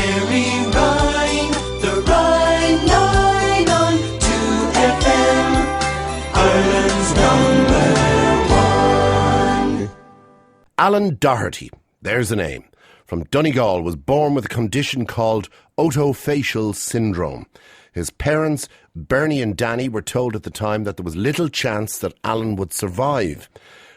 Gerry Ryan, the Ryan Line on 2FM, Ireland's number one. Alan Doherty, there's a name, from Donegal, was born with a condition called otophacial syndrome. His parents, Bernie and Danny, were told at the time that there was little chance that Alan would survive.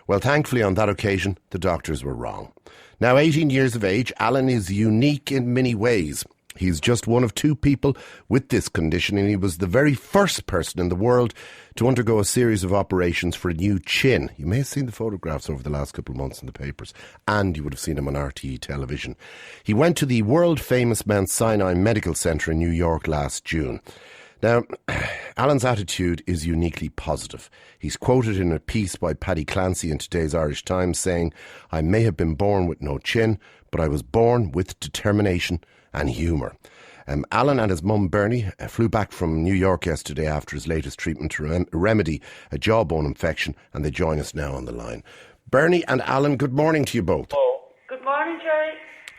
Well, thankfully on that occasion, the doctors were wrong. Now 18 years of age, Alan is unique in many ways. He's just one of two people with this condition, and he was the very first person in the world to undergo a series of operations for a new chin. You may have seen the photographs over the last couple of months in the papers, and you would have seen him on RTE television. He went to the world-famous Mount Sinai Medical Centre in New York last June. Now, Alan's attitude is uniquely positive. He's quoted in a piece by Paddy Clancy in today's Irish Times saying, "I may have been born with no chin, but I was born with determination and humour." Alan and his mum Bernie flew back from New York yesterday after his latest treatment to remedy a jawbone infection, and they join us now on the line. Bernie and Alan, good morning to you both. Oh. Good morning, Gerry.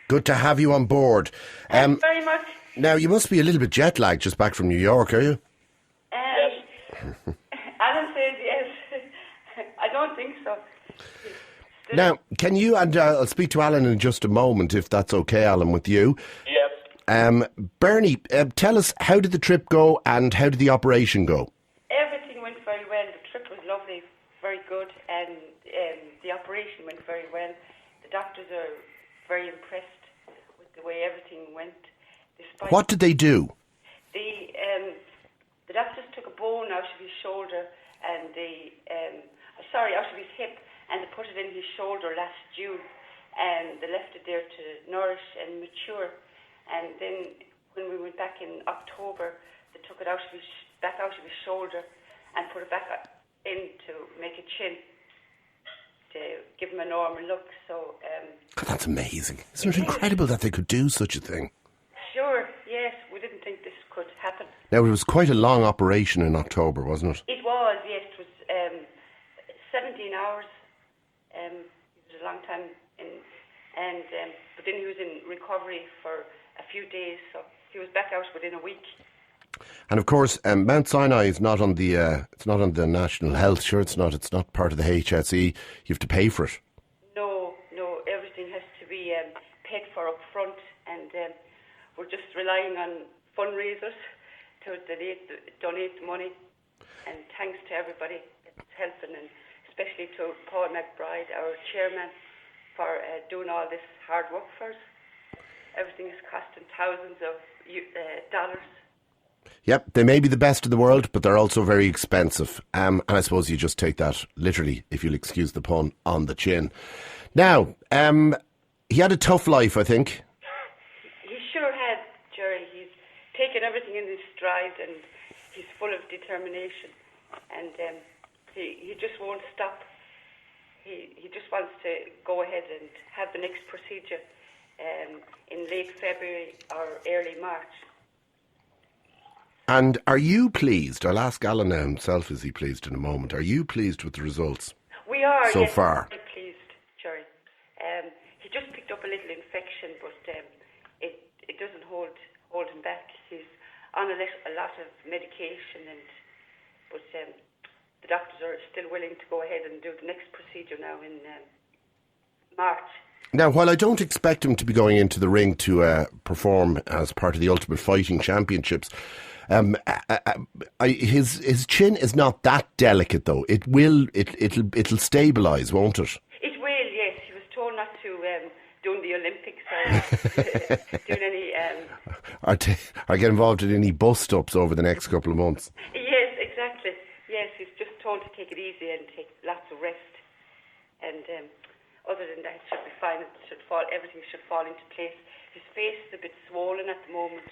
Good to have you on board. Thanks very much. Now, you must be a little bit jet-lagged just back from New York, are you? Yes. Alan says yes. I don't think so. Now, can you, and I'll speak to Alan in just a moment, if that's okay, Alan, with you. Yes. Bernie, tell us, how did the trip go and how did the operation go? Everything went very well. The trip was lovely, very good, and the operation went very well. The doctors are very impressed with the way everything went. What did they do? The doctors took a bone out of his shoulder and out of his hip, and they put it in his shoulder last June, and they left it there to nourish and mature. And then when we went back in October, they took it back out of his shoulder and put it back in to make a chin, to give him a normal look. So God, that's amazing. Isn't it incredible that they could do such a thing? Sure, yes. We didn't think this could happen. Now, it was quite a long operation in October, wasn't it? It was, yes. It was 17 hours. It was a long time. But then he was in recovery for a few days, so he was back out within a week. And of course, Mount Sinai is not on the it's not on the National Health. Sure, it's not part of the HSE. You have to pay for it. No, everything has to be paid for up front, and we're just relying on fundraisers to donate the money. And thanks to everybody that's helping, and especially to Paul McBride, our chairman, for doing all this hard work for us. Everything is costing thousands of dollars. Yep, they may be the best in the world, but they're also very expensive. And I suppose you just take that literally, if you'll excuse the pun, on the chin. Now, he had a tough life, I think. He sure had, Gerry. He's taken everything in his stride, and he's full of determination. And he just won't stop. He just wants to go ahead and have the next procedure in late February or early March. And are you pleased? I'll ask Alan now himself, is he pleased in a moment? Are you pleased with the results? We are, so yes, far. Very pleased, Gerry. He just picked up a little infection, but it doesn't hold him back. He's on a lot of medication, but the doctors are still willing to go ahead and do the next procedure now in March. Now, while I don't expect him to be going into the ring to perform as part of the Ultimate Fighting Championships, his chin is not that delicate, though. It'll stabilise, won't it? It will, yes. He was told not to do in the Olympics or doing any. Or get involved in any bust-ups over the next couple of months. Yes, exactly. Yes, he's just told to take it easy and take lots of rest. And other than that, it should be fine. Everything should fall into place. His face is a bit swollen at the moment,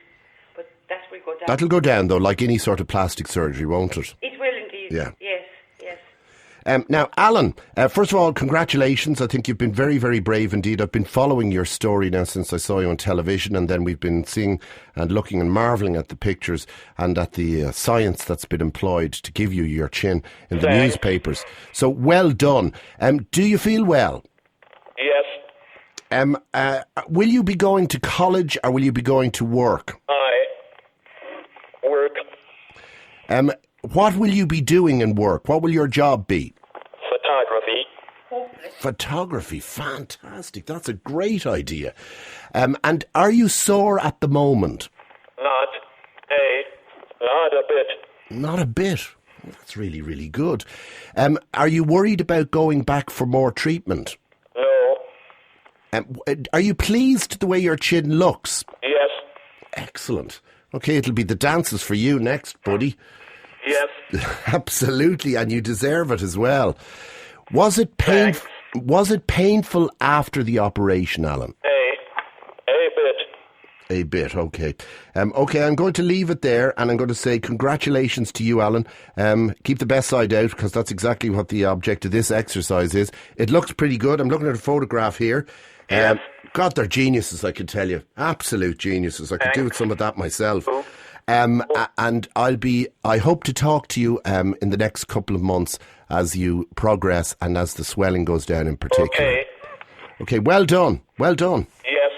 but that will go down. That'll go down, though, like any sort of plastic surgery, won't it? It will indeed. Yeah. Yes. Now, Alan, first of all, congratulations. I think you've been very, very brave indeed. I've been following your story now since I saw you on television, and then we've been seeing and looking and marvelling at the pictures and at the science that's been employed to give you your chin in the newspapers. So, well done. Do you feel well? Yes. Will you be going to college or will you be going to work? I work What will you be doing in work? What will your job be? photography. Photography, fantastic. That's a great idea. And are you sore at the moment? Not a bit. Not a bit. That's really, really good. Are you worried about going back for more treatment? No. Are you pleased the way your chin looks? Yes. Excellent. Okay, it'll be the dances for you next, buddy. Yes. Absolutely, and you deserve it as well. Was it painful after the operation, Alan? A bit. A bit, okay. Okay, I'm going to leave it there, and I'm going to say congratulations to you, Alan. Keep the best side out, because that's exactly what the object of this exercise is. It looks pretty good. I'm looking at a photograph here. Yes. God, they're geniuses, I can tell you. Absolute geniuses. I could do with some of that myself. Cool. And I hope to talk to you in the next couple of months as you progress and as the swelling goes down in particular. Okay. Okay, well done. Well done. Yes.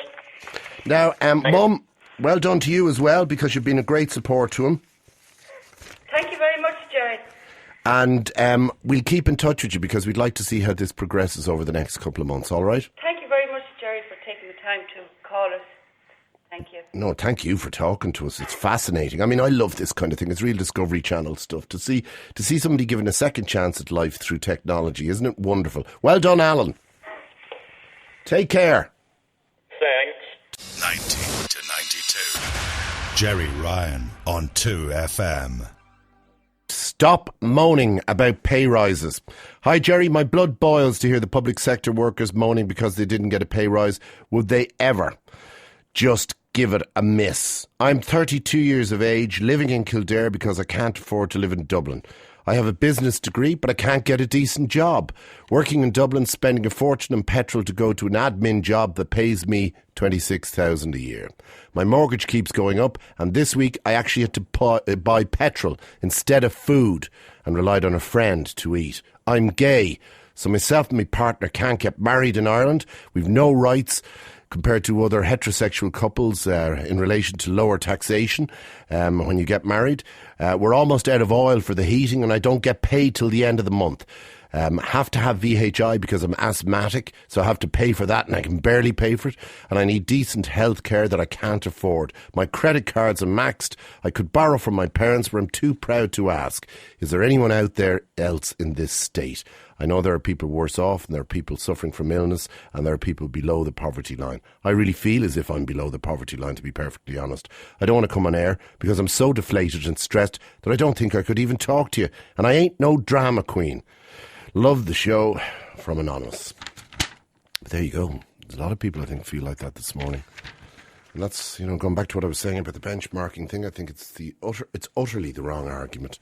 Now, Mum, well done to you as well, because you've been a great support to him. Thank you very much, Gerry. And we'll keep in touch with you because we'd like to see how this progresses over the next couple of months, all right? Thank you very much, Gerry, for taking the time to call us. Thank you. No, thank you for talking to us. It's fascinating. I mean, I love this kind of thing. It's real Discovery Channel stuff. To see somebody given a second chance at life through technology, isn't it wonderful? Well done, Alan. Take care. Thanks. 90 to 92. Gerry Ryan on 2FM. Stop moaning about pay rises. Hi, Gerry. My blood boils to hear the public sector workers moaning because they didn't get a pay rise. Would they ever just give it a miss? I'm 32 years of age, living in Kildare because I can't afford to live in Dublin. I have a business degree, but I can't get a decent job. Working in Dublin, spending a fortune on petrol to go to an admin job that pays me $26,000 a year. My mortgage keeps going up, and this week I actually had to buy petrol instead of food and relied on a friend to eat. I'm gay, so myself and my partner can't get married in Ireland. We've no rights compared to other heterosexual couples in relation to lower taxation when you get married. We're almost out of oil for the heating, and I don't get paid till the end of the month. Have to have VHI because I'm asthmatic, so I have to pay for that, and I can barely pay for it. And I need decent health care that I can't afford. My credit cards are maxed. I could borrow from my parents, but I'm too proud to ask. Is there anyone out there else in this state? I know there are people worse off, and there are people suffering from illness, and there are people below the poverty line. I really feel as if I'm below the poverty line, to be perfectly honest. I don't want to come on air because I'm so deflated and stressed that I don't think I could even talk to you. And I ain't no drama queen. Love the show, from Anonymous. But there you go. There's a lot of people, I think, feel like that this morning. And that's, going back to what I was saying about the benchmarking thing, I think it's utterly the wrong argument.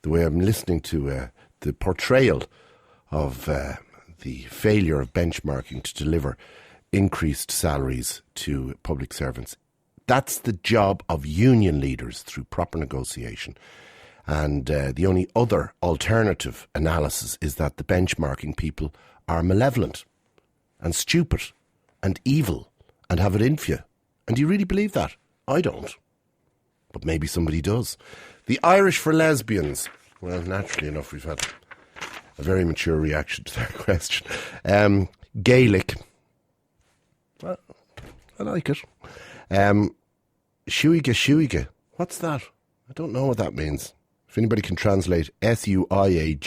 The way I'm listening to the portrayal of the failure of benchmarking to deliver increased salaries to public servants. That's the job of union leaders through proper negotiation. And the only other alternative analysis is that the benchmarking people are malevolent and stupid and evil and have it in for you. And do you really believe that? I don't. But maybe somebody does. The Irish for lesbians. Well, naturally enough, we've had a very mature reaction to that question. Gaelic. Well, I like it. Shuiga. What's that? I don't know what that means. If anybody can translate Suiagaidh,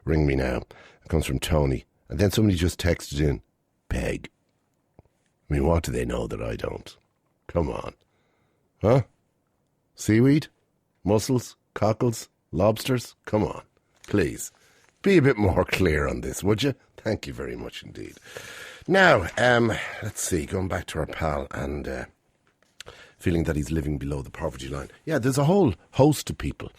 ring me now. It comes from Tony. And then somebody just texted in, peg. I mean, what do they know that I don't? Come on. Huh? Seaweed? Mussels? Cockles? Lobsters? Come on. Please. Be a bit more clear on this, would you? Thank you very much indeed. Now, let's see. Going back to our pal and feeling that he's living below the poverty line. Yeah, there's a whole host of people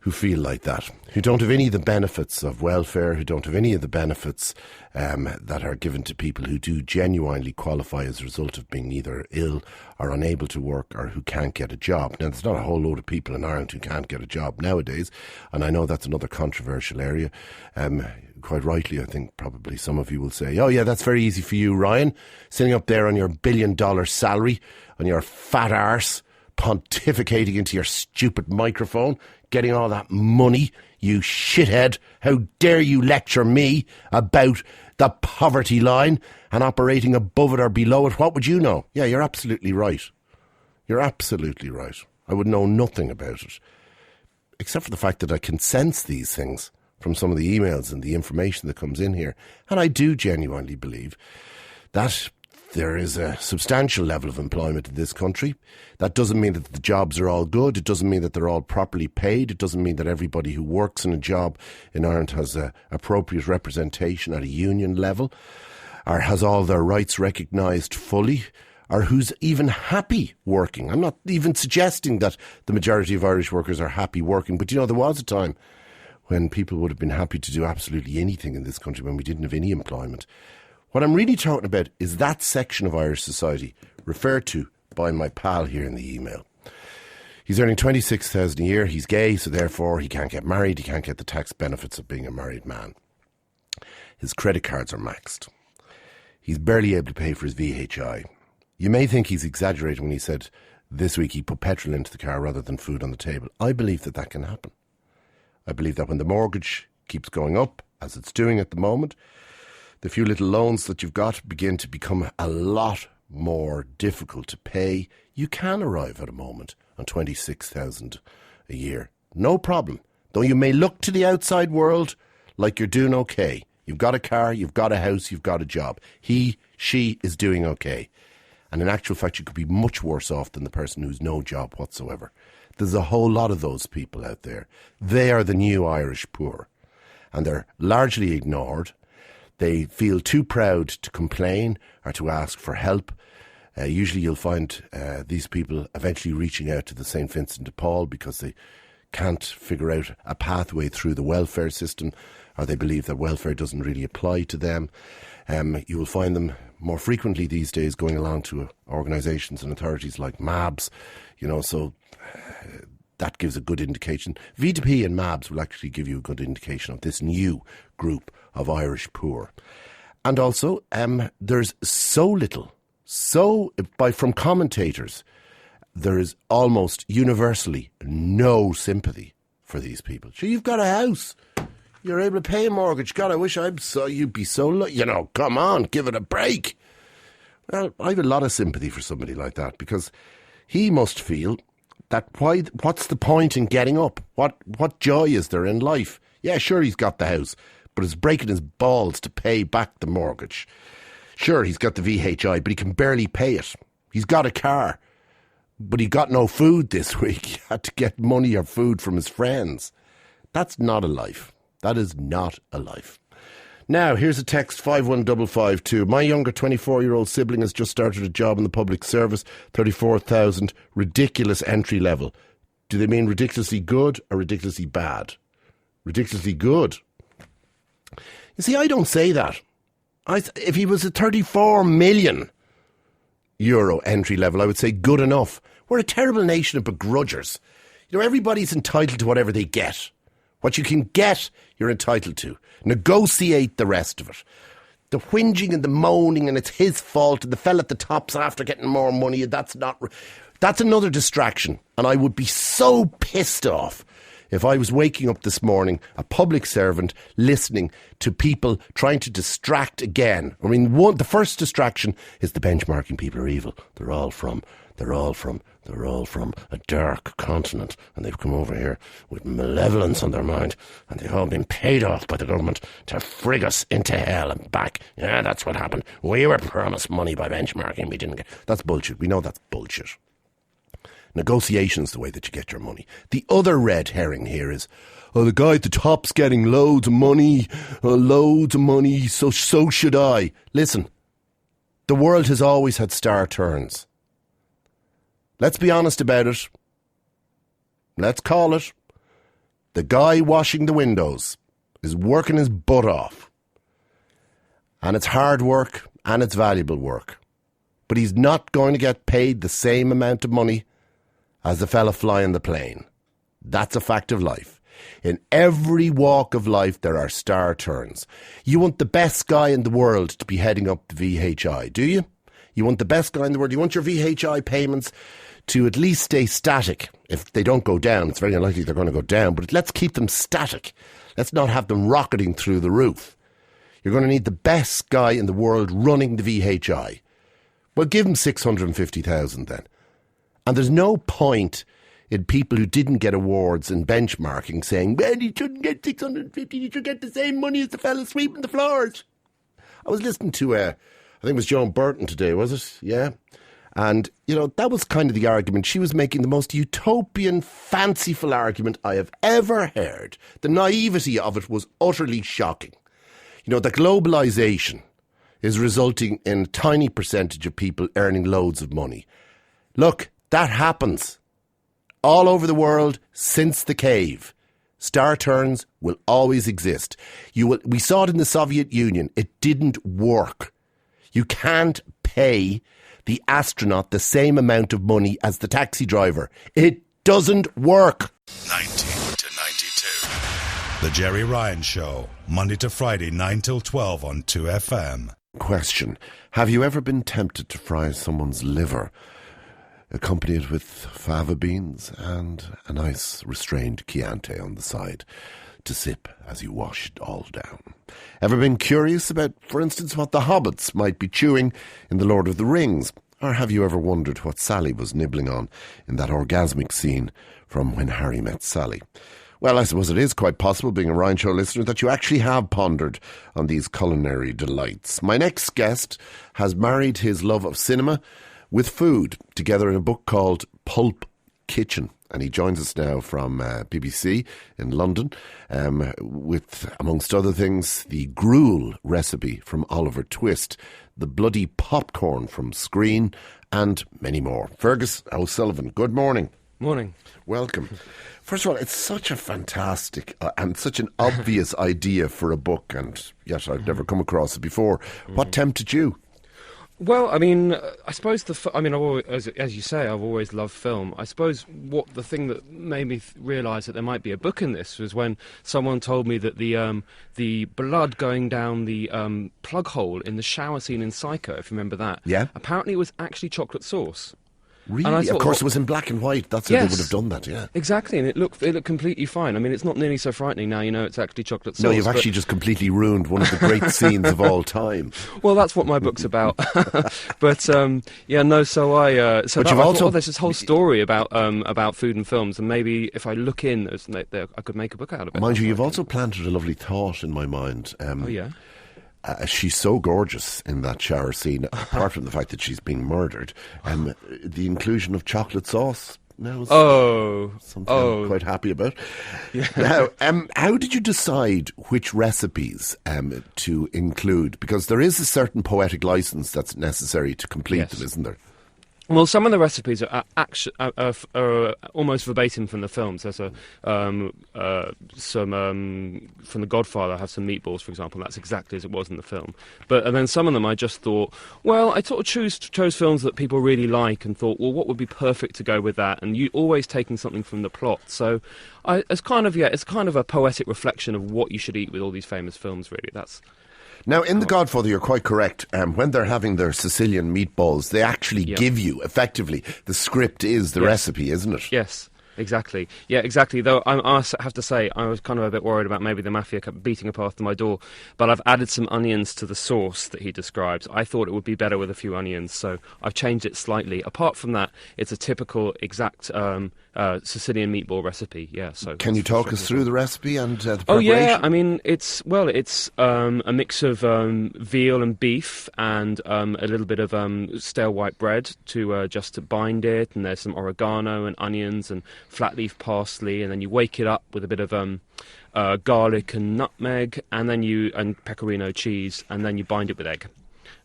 who feel like that, who don't have any of the benefits of welfare, who don't have any of the benefits that are given to people who do genuinely qualify as a result of being either ill or unable to work or who can't get a job. Now, there's not a whole load of people in Ireland who can't get a job nowadays, and I know that's another controversial area. Quite rightly, I think probably some of you will say, oh yeah, that's very easy for you, Ryan, sitting up there on your $1 billion salary, on your fat arse, pontificating into your stupid microphone, getting all that money, you shithead. How dare you lecture me about the poverty line and operating above it or below it? What would you know? Yeah, you're absolutely right. You're absolutely right. I would know nothing about it, except for the fact that I can sense these things from some of the emails and the information that comes in here. And I do genuinely believe that there is a substantial level of employment in this country. That doesn't mean that the jobs are all good. It doesn't mean that they're all properly paid. It doesn't mean that everybody who works in a job in Ireland has appropriate representation at a union level or has all their rights recognised fully or who's even happy working. I'm not even suggesting that the majority of Irish workers are happy working, but there was a time when people would have been happy to do absolutely anything in this country when we didn't have any employment. What I'm really talking about is that section of Irish society referred to by my pal here in the email. He's earning $26,000 a year. He's gay, so therefore he can't get married. He can't get the tax benefits of being a married man. His credit cards are maxed. He's barely able to pay for his VHI. You may think he's exaggerating when he said this week he put petrol into the car rather than food on the table. I believe that can happen. I believe that when the mortgage keeps going up, as it's doing at the moment, the few little loans that you've got begin to become a lot more difficult to pay. You can arrive at a moment on $26,000 a year. No problem. Though you may look to the outside world like you're doing okay. You've got a car, you've got a house, you've got a job. He, she is doing okay. And in actual fact, you could be much worse off than the person who's no job whatsoever. There's a whole lot of those people out there. They are the new Irish poor. And they're largely ignored. They feel too proud to complain or to ask for help. Usually you'll find these people eventually reaching out to the St. Vincent de Paul because they can't figure out a pathway through the welfare system, or they believe that welfare doesn't really apply to them. You will find them more frequently these days going along to organisations and authorities like MABS, so that gives a good indication. V2P and MABS will actually give you a good indication of this new group of Irish poor. And also, there's so little, from commentators, there is almost universally no sympathy for these people. So you've got a house, you're able to pay a mortgage. God, I wish you'd be so, come on, give it a break. Well, I have a lot of sympathy for somebody like that because he must feel that what's the point in getting up? What joy is there in life? Yeah, sure, he's got the house, but it's breaking his balls to pay back the mortgage. Sure, he's got the VHI, but he can barely pay it. He's got a car, but he got no food this week. He had to get money or food from his friends. That's not a life. That is not a life. Now, here's a text, 51552. My younger 24-year-old sibling has just started a job in the public service, 34,000, ridiculous entry level. Do they mean ridiculously good or ridiculously bad? Ridiculously good. You see, I don't say that. If he was a 34 million euro entry level, I would say good enough. We're a terrible nation of begrudgers. Everybody's entitled to whatever they get. What you can get, you're entitled to. Negotiate the rest of it. The whinging and the moaning and it's his fault and the fella at the top's after getting more money, that's another distraction. And I would be so pissed off if I was waking up this morning, a public servant, listening to people trying to distract again. I mean, the first distraction is the benchmarking people are evil. They're all from a dark continent, and they've come over here with malevolence on their mind, and they've all been paid off by the government to frig us into hell and back. Yeah, that's what happened. We were promised money by benchmarking, we didn't get. That's bullshit. We know that's bullshit. Negotiation's the way that you get your money. The other red herring here is, the guy at the top's getting loads of money, so should I. Listen, the world has always had star turns. Let's be honest about it. Let's call it. The guy washing the windows is working his butt off. And it's hard work and it's valuable work. But he's not going to get paid the same amount of money as the fella flying the plane. That's a fact of life. In every walk of life, there are star turns. You want the best guy in the world to be heading up the VHI, do you? You want the best guy in the world. You want your VHI payments to at least stay static. If they don't go down, it's very unlikely they're going to go down, but let's keep them static. Let's not have them rocketing through the roof. You're going to need the best guy in the world running the VHI. Well, give him 650,000 then. And there's no point in people who didn't get awards and benchmarking saying, well, he shouldn't get 650, he should get the same money as the fella sweeping the floors. I was listening to, I think it was Joan Burton today, was it? Yeah. And, you know, that was kind of the argument. She was making the most utopian, fanciful argument I have ever heard. The naivety of it was utterly shocking. You know, that globalisation is resulting in a tiny percentage of people earning loads of money. Look, that happens all over the world since the cave. Star turns will always exist. We saw it in the Soviet Union. It didn't work. You can't pay the astronaut the same amount of money as the taxi driver. It doesn't work. 19 to 92. The Gerry Ryan Show, Monday to Friday, 9 till 12 on 2FM. Question. Have you ever been tempted to fry someone's liver, accompanied with fava beans and a nice restrained Chianti on the side to sip as you wash it all down? Ever been curious about, for instance, what the hobbits might be chewing in The Lord of the Rings? Or have you ever wondered what Sally was nibbling on in that orgasmic scene from When Harry Met Sally? Well, I suppose it is quite possible, being a Ryan Show listener, that you actually have pondered on these culinary delights. My next guest has married his love of cinema with food together in a book called Pulp Kitchen. And he joins us now from BBC in London with, amongst other things, the gruel recipe from Oliver Twist, the bloody popcorn from Screen, and many more. Fergus O'Sullivan, good morning. Morning. Welcome. First of all, it's such a fantastic and such an obvious idea for a book, and yet I've never come across it before. What tempted you? Well, I mean, I suppose I've always, as you say, I've always loved film. I suppose the thing that made me realise that there might be a book in this was when someone told me that the blood going down the plug hole in the shower scene in Psycho, if you remember that, yeah, apparently it was actually chocolate sauce. Really? Of course, it was in black and white. That's how they would have done that, yeah. Exactly, and it looked completely fine. I mean, it's not nearly so frightening now, you know, it's actually chocolate sauce. No, you've actually just completely ruined one of the great scenes of all time. Well, that's what my book's about. But, yeah, no, so I... so but I thought, there's this whole story about food and films, and maybe if I look in, I could make a book out of it. Mind you, you've also planted a lovely thought in my mind. Oh, yeah? She's so gorgeous in that shower scene, apart from the fact that she's being murdered. The inclusion of chocolate sauce now is something I'm quite happy about. Yeah. Now, how did you decide which recipes to include? Because there is a certain poetic license that's necessary to complete them, isn't there? Well, some of the recipes are almost verbatim from the films. There's some from The Godfather. I have some meatballs, for example. That's exactly as it was in the film. And then some of them I just thought, well, I sort of chose films that people really like and thought, well, what would be perfect to go with that? And you always taking something from the plot. So it's kind of a poetic reflection of what you should eat with all these famous films. Really, that's. Now, in The Godfather, you're quite correct. When they're having their Sicilian meatballs, they actually give you, effectively, the script is the recipe, isn't it? Yes, exactly. Yeah, exactly. Though I have to say, I was kind of a bit worried about maybe the mafia beating a path to my door. But I've added some onions to the sauce that he describes. I thought it would be better with a few onions, so I've changed it slightly. Apart from that, it's a typical, exact Sicilian meatball recipe. Yeah. So can you talk us through the recipe and the preparation? Oh yeah, I mean it's a mix of veal and beef and a little bit of stale white bread to just to bind it, and there's some oregano and onions and flat leaf parsley, and then you wake it up with a bit of garlic and nutmeg, and then and pecorino cheese, and then you bind it with egg.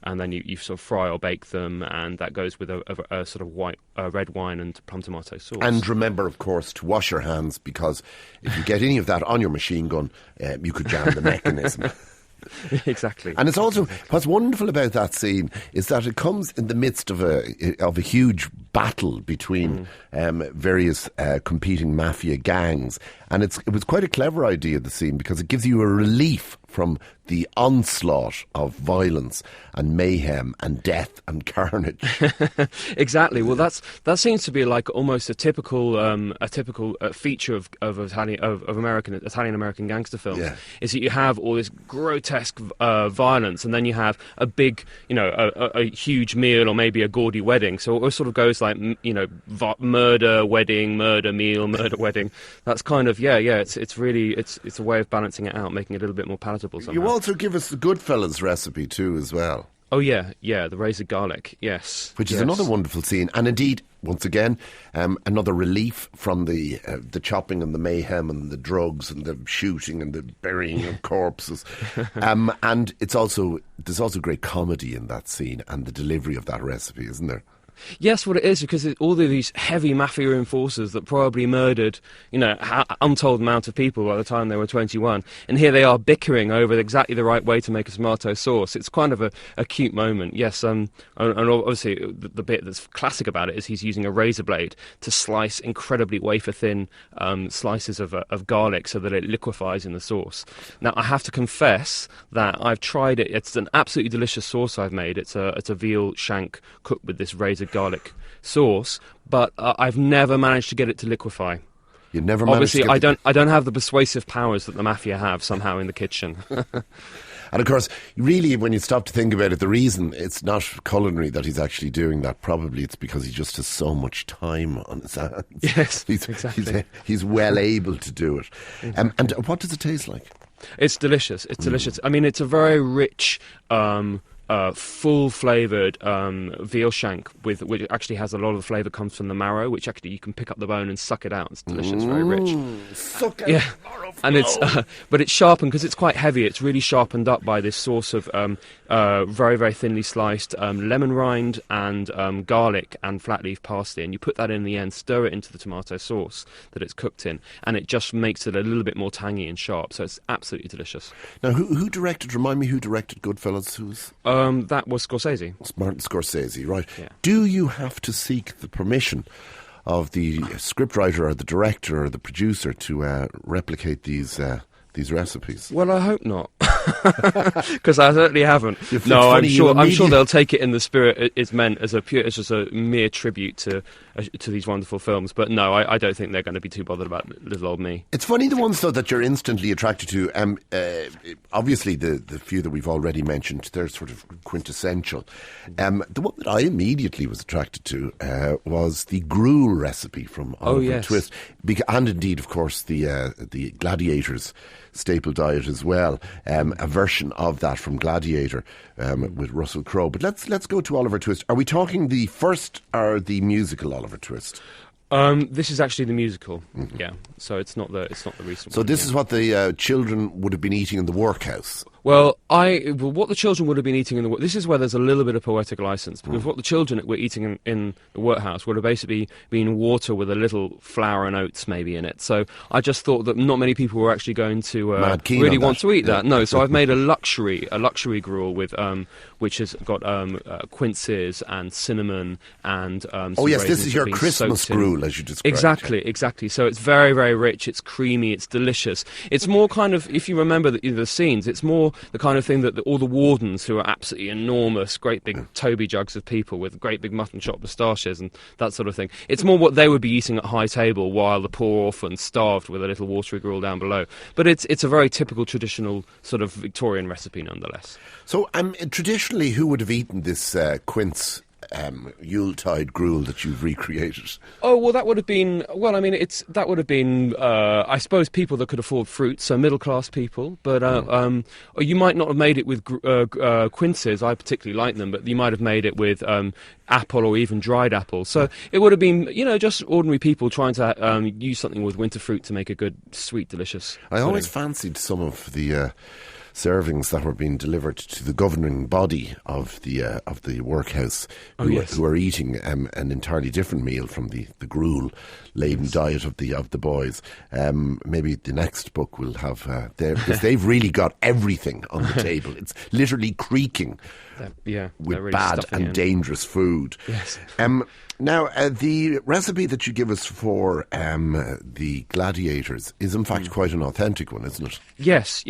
and then you sort of fry or bake them, and that goes with a sort of white red wine and plum tomato sauce. And remember, of course, to wash your hands, because if you get any of that on your machine gun, you could jam the mechanism. Exactly. And it's also, what's wonderful about that scene is that it comes in the midst of a huge battle between various competing mafia gangs, and it was quite a clever idea, the scene, because it gives you a relief from the onslaught of violence and mayhem and death and carnage. Exactly. Well, that seems to be like almost a typical feature of Italian American gangster films. Yeah. Is that you have all this grotesque violence, and then you have a big, a huge meal or maybe a gaudy wedding. So it sort of goes like, murder, wedding, murder, meal, murder, wedding. That's kind of It's really it's a way of balancing it out, making it a little bit more palatable somehow. You also give us the Goodfellas recipe too, as well. Oh yeah, the raised garlic, yes. Which is another wonderful scene, and indeed, once again, another relief from the chopping and the mayhem and the drugs and the shooting and the burying of corpses. And there's also great comedy in that scene and the delivery of that recipe, isn't there? Yes, what it is, because all of these heavy mafia enforcers that probably murdered, untold amount of people by the time they were 21, and here they are bickering over exactly the right way to make a tomato sauce. It's kind of a cute moment, yes. And obviously the bit that's classic about it is he's using a razor blade to slice incredibly wafer-thin slices of garlic so that it liquefies in the sauce. Now, I have to confess that I've tried it. It's an absolutely delicious sauce I've made. It's a veal shank cooked with this razor garlic sauce, but I've never managed to get it to liquefy. You never managed Obviously, to get I don't have the persuasive powers that the mafia have somehow in the kitchen. And of course, really, when you stop to think about it, the reason it's not culinary that he's actually doing that, probably it's because he just has so much time on his hands. Yes, exactly. He's well able to do it. Exactly. And what does it taste like? It's delicious. It's delicious. I mean, it's a very rich, full-flavoured veal shank which actually has a lot of the flavour comes from the marrow, which actually you can pick up the bone and suck it out. It's delicious, very rich. Suck out the marrow flow. And it's but it's sharpened because it's quite heavy. It's really sharpened up by this sauce of very, very thinly sliced lemon rind and garlic and flat leaf parsley, and you put that in the end, stir it into the tomato sauce that it's cooked in, and it just makes it a little bit more tangy and sharp. So it's absolutely delicious. Now, who directed? Remind me who directed Goodfellas? Who's that was Scorsese. Martin Scorsese, right? Yeah. Do you have to seek the permission of the scriptwriter or the director or the producer to replicate these recipes? Well, I hope not, because I certainly haven't. It's No, I'm funny, sure they'll take it in the spirit it's meant as just a mere tribute to these wonderful films. But no, I don't think they're going to be too bothered about little old me. It's funny, the ones, though, that you're instantly attracted to. Obviously, the few that we've already mentioned, they're sort of quintessential. The one that I immediately was attracted to was the gruel recipe from Oliver Twist, and indeed, of course, the Gladiators staple diet as well. A version of that from Gladiator with Russell Crowe. But let's go to Oliver Twist. Are we talking the first or the musical Oliver Twist? This is actually the musical, yeah. So it's not the recent one. So this is what the children would have been eating in the workhouse. Well, what the children would have been eating in the this is where there's a little bit of poetic license, because what the children were eating in the workhouse would have basically been water with a little flour and oats maybe in it. So I just thought that not many people were actually going to really want to eat that. No, so I've made a luxury gruel with which has got quinces and cinnamon and oh yes, this is your Christmas gruel, as you described. Exactly. So it's very, very rich. It's creamy. It's delicious. It's more kind of, if you remember the scenes, it's more the kind of thing that all the wardens, who are absolutely enormous, great big Toby jugs of people with great big mutton chop moustaches and that sort of thing. It's more what they would be eating at high table while the poor orphan starved with a little watery gruel down below. But it's a very typical, traditional sort of Victorian recipe nonetheless. So traditionally, who would have eaten this quince Yuletide gruel that you've recreated? Oh, well, that would have been, I suppose, people that could afford fruit, so middle-class people, but or you might not have made it with quinces. I particularly like them, but you might have made it with apple or even dried apple. So it would have been, just ordinary people trying to use something with winter fruit to make a good, sweet, delicious I always fancied some of the servings that were being delivered to the governing body of the workhouse, who are eating an entirely different meal from the gruel-laden diet of the boys. Maybe the next book will have because they've really got everything on the table. It's literally creaking with really bad and in. dangerous food. Yes. Now, the recipe that you give us for the gladiators is in fact quite an authentic one, isn't it? Yes,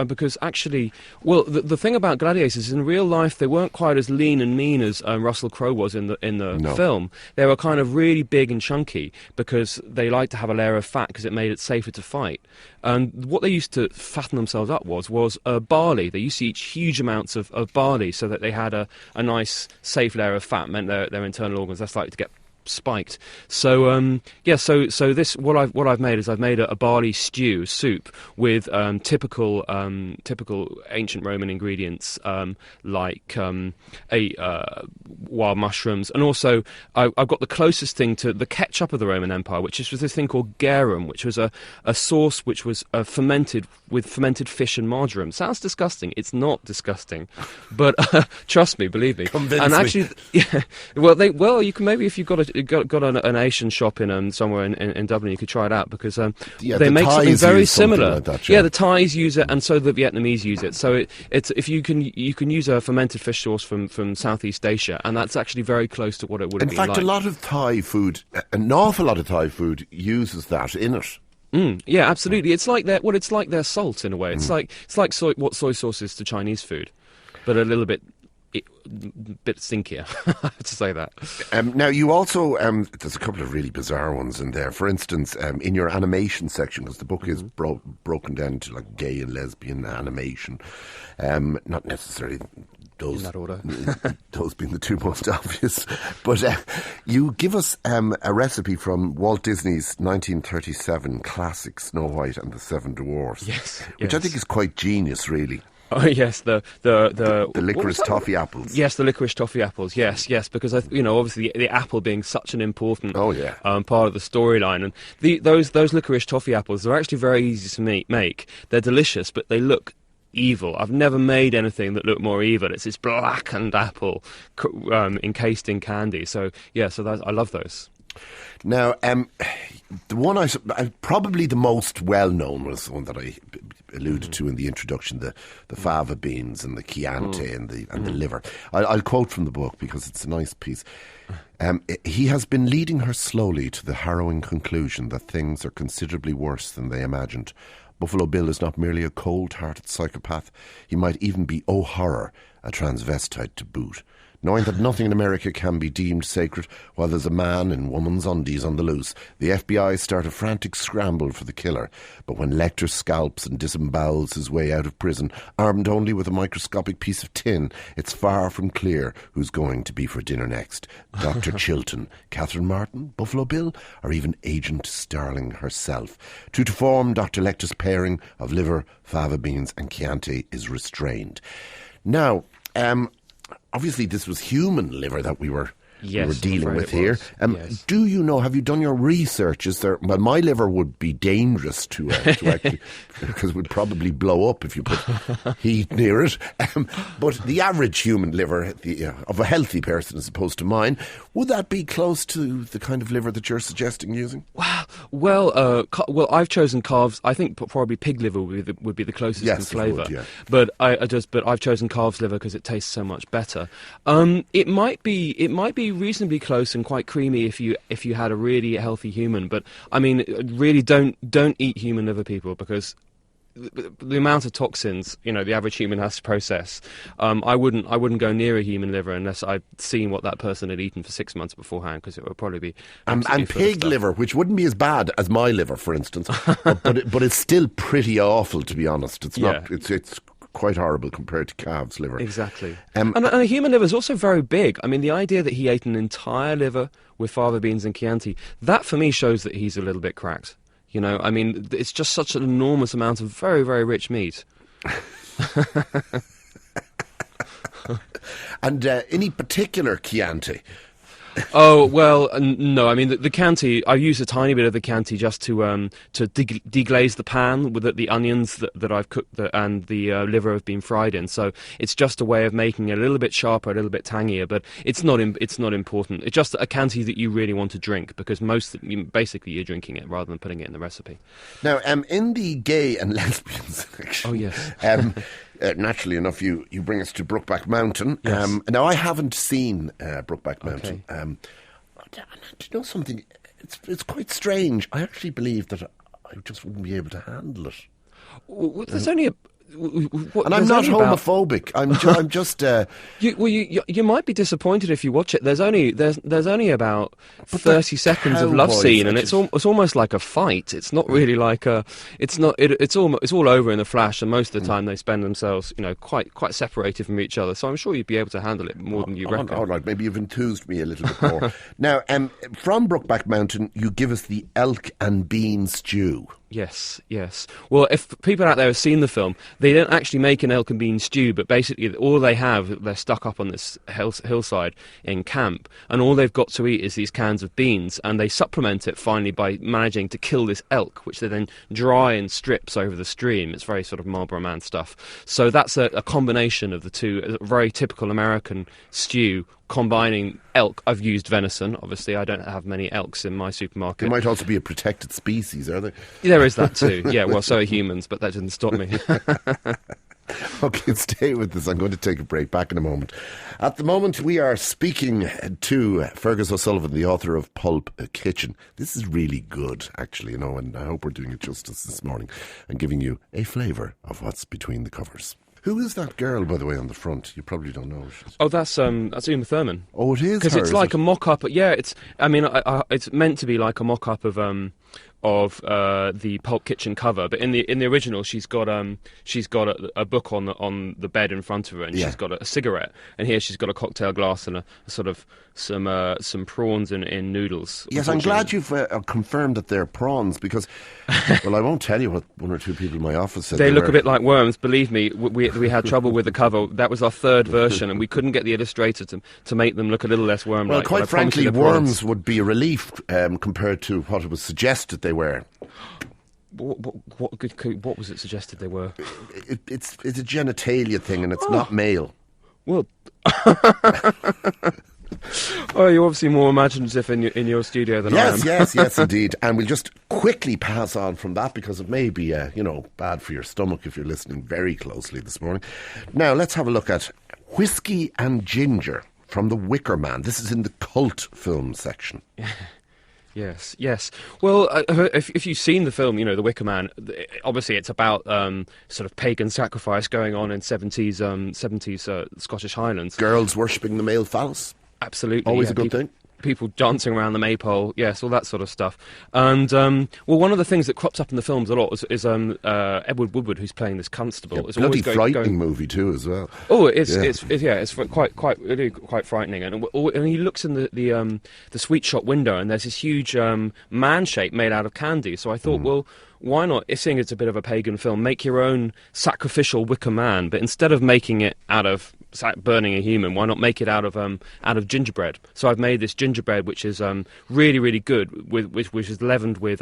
because actually, well, the thing about gladiators is in real life they weren't quite as lean and mean as Russell Crowe was in the film. They were kind of really big and chunky because they liked to have a layer of fat because it made it safer to fight. And what they used to fatten themselves up was barley. They used to eat huge amounts of barley so that they had a nice, safe layer of fat, meant their internal organs less likely to get spiked. So so this what I've made is I've made a barley soup with typical ancient Roman ingredients like wild mushrooms, and also I've got the closest thing to the ketchup of the Roman Empire, which was this thing called garum, which was a sauce which was fermented with fermented fish and marjoram. Sounds disgusting. It's not disgusting, but trust me, believe me. Convince and me. actually, you can maybe if you've got an Asian shop in somewhere in Dublin, you could try it out because they make something very similar. Like that, the Thais use it, and so the Vietnamese use it. So it's if you can use a fermented fish sauce from Southeast Asia, and that's actually very close to what it would have been like. In fact, a lot of Thai food, an awful lot of Thai food, uses that in it. Yeah, absolutely. It's like their salt in a way. It's like what soy sauce is to Chinese food, but a little bit stinkier. I have to say that. Now, you also there's a couple of really bizarre ones in there. For instance, in your animation section, because the book is broken down to like gay and lesbian animation, not necessarily those, in that order. those being the two most obvious. But you give us a recipe from Walt Disney's 1937 classic Snow White and the Seven Dwarfs, which I think is quite genius, really. Oh yes, the licorice toffee apples. Yes, the licorice toffee apples. Yes, because obviously the apple being such an important part of the storyline, and those licorice toffee apples, they're actually very easy to make. They're delicious, but they look evil. I've never made anything that looked more evil. It's this blackened apple encased in candy. So I love those. Now, the one probably the most well known was the one that I alluded to in the introduction, the fava beans and the Chianti and the liver. I'll quote from the book because it's a nice piece. He has been leading her slowly to the harrowing conclusion that things are considerably worse than they imagined. Buffalo Bill is not merely a cold-hearted psychopath. He might even be, oh horror, a transvestite to boot. Knowing that nothing in America can be deemed sacred while there's a man in woman's undies on the loose, the FBI start a frantic scramble for the killer. But when Lecter scalps and disembowels his way out of prison, armed only with a microscopic piece of tin, it's far from clear who's going to be for dinner next. Dr. Chilton, Catherine Martin, Buffalo Bill, or even Agent Starling herself. True to form, Dr. Lecter's pairing of liver, fava beans and Chianti is restrained. Now, obviously, this was human liver that we were dealing with here. Do you know, have you done your research? Well, my liver would be dangerous to actually, because it would probably blow up if you put heat near it. But the average human liver of a healthy person as opposed to mine, would that be close to the kind of liver that you're suggesting using? Well, I've chosen calves. I think probably pig liver would be the closest in flavour. But I've chosen calves liver because it tastes so much better. It might be reasonably close and quite creamy if you had a really healthy human. But I mean, really don't eat human liver, people, because the amount of toxins the average human has to process. I wouldn't go near a human liver unless I'd seen what that person had eaten for 6 months beforehand, because it would probably be and pig liver, which wouldn't be as bad as my liver, for instance, but it's still pretty awful, to be honest. It's not. It's quite horrible compared to calves liver. Exactly. And a human liver is also very big. I mean, the idea that he ate an entire liver with fava beans and Chianti, that for me shows that he's a little bit cracked. I mean, it's just such an enormous amount of very, very rich meat. And any particular Chianti? Oh well, no. I mean, the Chianti. I use a tiny bit of the Chianti just to deglaze the pan with the onions that I've cooked and the liver have been fried in. So it's just a way of making it a little bit sharper, a little bit tangier. But it's not important. It's just a Chianti that you really want to drink because basically you're drinking it rather than putting it in the recipe. Now, in the gay and lesbian section, Oh yes. Naturally enough, you bring us to Brookback Mountain. Yes. Now, I haven't seen Brookback Mountain. Okay. Do you know something? It's quite strange. I actually believe that I just wouldn't be able to handle it. Well, there's only a. And I'm not homophobic. I'm just. You might be disappointed if you watch it. There's only about 30 seconds of love cowboys, scene, and it's almost like a fight. It's not really like a. It's not. It's all over in a flash, and most of the time they spend themselves, quite separated from each other. So I'm sure you'd be able to handle it more than you reckon. All right, maybe you've enthused me a little bit more. Now, from Brookback Mountain, you give us the elk and bean stew. Yes. Well, if people out there have seen the film, they don't actually make an elk and bean stew, but basically all they have, they're stuck up on this hillside in camp, and all they've got to eat is these cans of beans, and they supplement it finally by managing to kill this elk, which they then dry in strips over the stream. It's very sort of Marlboro Man stuff. So that's a combination of the two, a very typical American stew, combining elk. I've used venison. Obviously, I don't have many elks in my supermarket. They might also be a protected species, are they? There is that too. Yeah, well, so are humans, but that didn't stop me. Okay, stay with us. I'm going to take a break. Back in a moment. At the moment, we are speaking to Fergus O'Sullivan, the author of Pulp Kitchen. This is really good, actually, and I hope we're doing it justice this morning and giving you a flavour of what's between the covers. Who is that girl, by the way, on the front? You probably don't know. Oh, that's Uma Thurman. Oh, it is. Because it's like a mock-up. Yeah, it's. I mean, it's meant to be like a mock-up of the Pulp Kitchen cover, but in the original, she's got a book on the bed in front of her, and she's got a cigarette, and here she's got a cocktail glass and a sort of some prawns in noodles. Yes, I'm glad you've confirmed that they're prawns because, well, I won't tell you what one or two people in my office said. They look a bit like worms. Believe me, we had trouble with the cover. That was our third version, and we couldn't get the illustrator to make them look a little less worm-like. Well, quite frankly, worms would be a relief compared to what it was suggested they were. What was it suggested they were? It's a genitalia thing, and it's not male. Well, oh, you're obviously more imaginative in your studio than I am. Yes, indeed. And we'll just quickly pass on from that because it may be, bad for your stomach if you're listening very closely this morning. Now, let's have a look at Whiskey and Ginger from The Wicker Man. This is in the cult film section. Yes. Well, if you've seen the film, The Wicker Man, obviously it's about sort of pagan sacrifice going on in 70s Scottish Highlands. Girls worshipping the male phallus. Absolutely. Always a good thing. People dancing around the maypole, yes, all that sort of stuff. And, one of the things that crops up in the films a lot is Edward Woodward, who's playing this constable. Yeah, it's bloody always frightening movie too, as well. Oh, it's quite frightening. And he looks in the sweet shop window, and there's this huge man shape made out of candy. So I thought, well, why not, seeing it's a bit of a pagan film, make your own sacrificial wicker man, but instead of making it out of burning a human, why not make it out of gingerbread? So I've made this gingerbread, which is really, really good, which is leavened with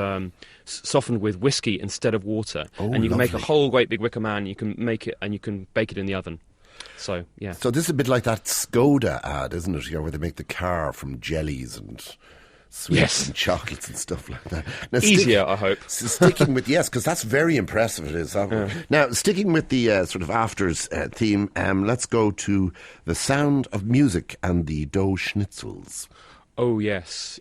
softened with whiskey instead of water. Oh, and you can lovely. make a whole great big wicker man. You can make it and you can bake it in the oven. So yeah. So this is a bit like that Skoda ad, isn't it? Where they make the car from jellies and sweets and chocolates and stuff like that. Now, easier, I hope. Sticking with, yes, because that's very impressive, it is. Now, sticking with the sort of afters theme, let's go to The Sound of Music and the Dough Schnitzels. Oh, yes.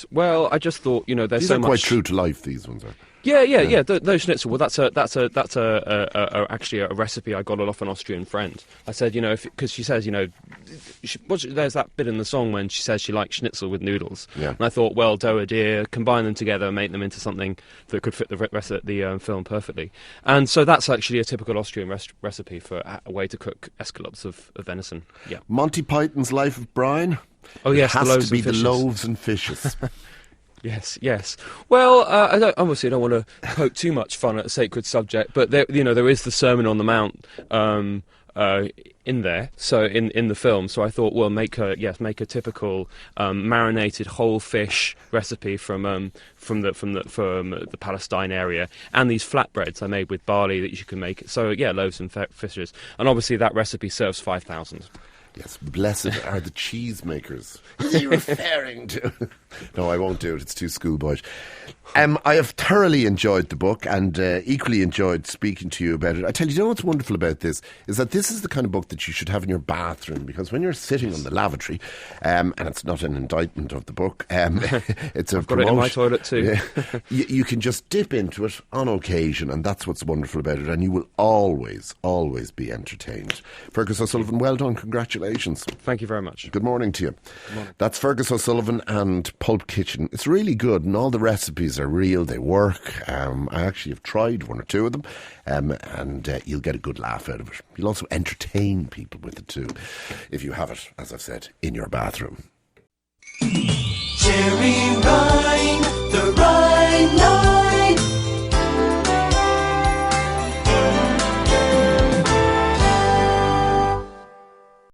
Well, I just thought, there's these so are much... quite true to life, these ones are. Yeah. Those schnitzel. Well, that's actually a recipe I got off an Austrian friend. I said, because she says, there's that bit in the song when she says she likes schnitzel with noodles. Yeah. And I thought, well, dough a deer, combine them together, make them into something that could fit the rest of the film perfectly. And so that's actually a typical Austrian recipe for a way to cook escalopes of venison. Yeah. Monty Python's Life of Brian. Oh yes, it has to be the loaves and fishes. Yes. Well, I don't want to poke too much fun at a sacred subject, but there is the Sermon on the Mount in there, so in the film. So I thought, well, make a typical marinated whole fish recipe from the Palestine area, and these flatbreads I made with barley that you can make. So yeah, loaves and fishes, and obviously that recipe serves 5,000. Yes, blessed are the cheesemakers. What are you referring to? No, I won't do it. It's too schoolboyish. I have thoroughly enjoyed the book and equally enjoyed speaking to you about it. I tell you, you know what's wonderful about this is that this is the kind of book that you should have in your bathroom, because when you're sitting on the lavatory, and it's not an indictment of the book, it's a I've got it in my toilet too. You can just dip into it on occasion, and that's what's wonderful about it, and you will always, always be entertained. Fergus O'Sullivan, well done, congratulations. Thank you very much. Good morning to you. Good morning. That's Fergus O'Sullivan and Pulp Kitchen. It's really good, and all the recipes are real, they work. I actually have tried one or two of them, and you'll get a good laugh out of it. You'll also entertain people with it too, if you have it, as I've said, in your bathroom. Gerry Ryan, the Rhine.